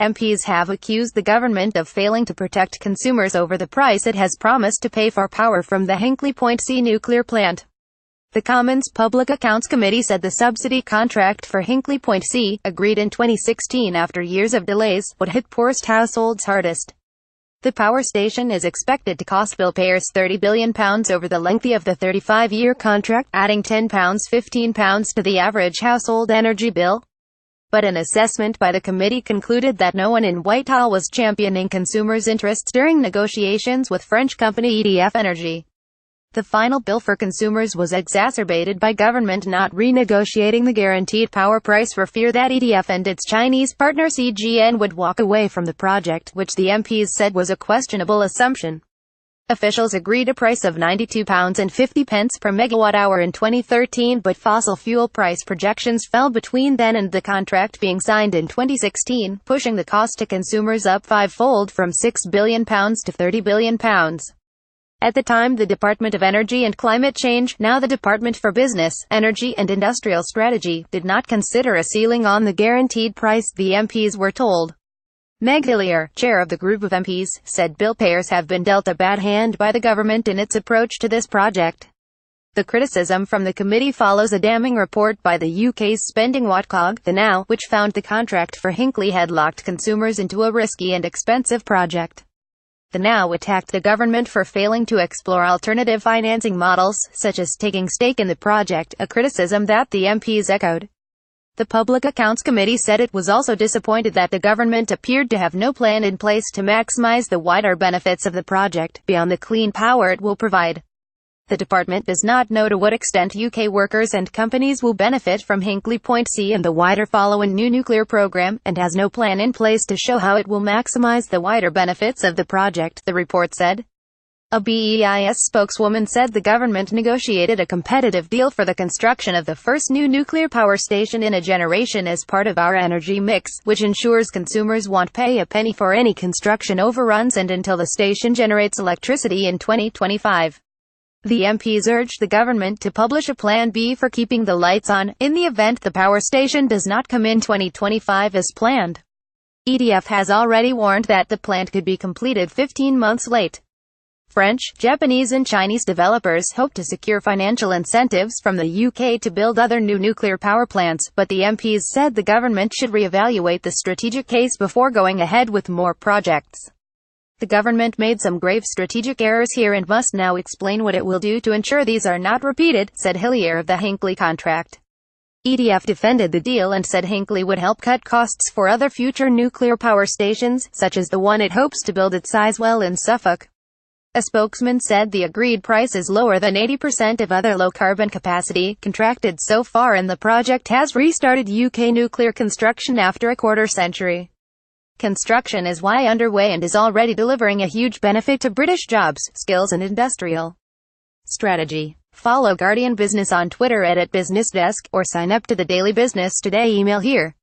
MPs have accused the government of failing to protect consumers over the price it has promised to pay for power from the Hinkley Point C nuclear plant. The Commons Public Accounts Committee said the subsidy contract for Hinkley Point C, agreed in 2016 after years of delays, would hit poorest households hardest. The power station is expected to cost billpayers £30 billion over the length of the 35-year contract, adding £10–15 to the average household energy bill. But an assessment by the committee concluded that no one in Whitehall was championing consumers' interests during negotiations with French company EDF Energy. The final bill for consumers was exacerbated by government not renegotiating the guaranteed power price for fear that EDF and its Chinese partner CGN would walk away from the project, which the MPs said was a questionable assumption. Officials agreed a price of £92.50 per megawatt-hour in 2013, but fossil fuel price projections fell between then and the contract being signed in 2016, pushing the cost to consumers up fivefold from £6 billion to £30 billion. At the time, the Department of Energy and Climate Change, now the Department for Business, Energy and Industrial Strategy, did not consider a ceiling on the guaranteed price, the MPs were told. Meg Hillier, chair of the group of MPs, said billpayers have been dealt a bad hand by the government in its approach to this project. The criticism from the committee follows a damning report by the UK's spending watchdog, The Now, which found the contract for Hinkley had locked consumers into a risky and expensive project. The Now attacked the government for failing to explore alternative financing models, such as taking stake in the project, a criticism that the MPs echoed. The Public Accounts Committee said it was also disappointed that the government appeared to have no plan in place to maximize the wider benefits of the project, beyond the clean power it will provide. The department does not know to what extent UK workers and companies will benefit from Hinkley Point C and the wider follow-on new nuclear program, and has no plan in place to show how it will maximize the wider benefits of the project, the report said. A BEIS spokeswoman said the government negotiated a competitive deal for the construction of the first new nuclear power station in a generation as part of our energy mix, which ensures consumers won't pay a penny for any construction overruns and until the station generates electricity in 2025. The MPs urged the government to publish a Plan B for keeping the lights on, in the event the power station does not come in 2025 as planned. EDF has already warned that the plant could be completed 15 months late. French, Japanese and Chinese developers hope to secure financial incentives from the UK to build other new nuclear power plants, but the MPs said the government should re-evaluate the strategic case before going ahead with more projects. The government made some grave strategic errors here and must now explain what it will do to ensure these are not repeated, said Hillier of the Hinkley contract. EDF defended the deal and said Hinkley would help cut costs for other future nuclear power stations, such as the one it hopes to build at Sizewell in Suffolk. A spokesman said the agreed price is lower than 80% of other low-carbon capacity contracted so far, and the project has restarted UK nuclear construction after a quarter-century. Construction is underway and is already delivering a huge benefit to British jobs, skills and industrial strategy. Follow Guardian Business on Twitter @BusinessDesk, or sign up to the Daily Business Today email here.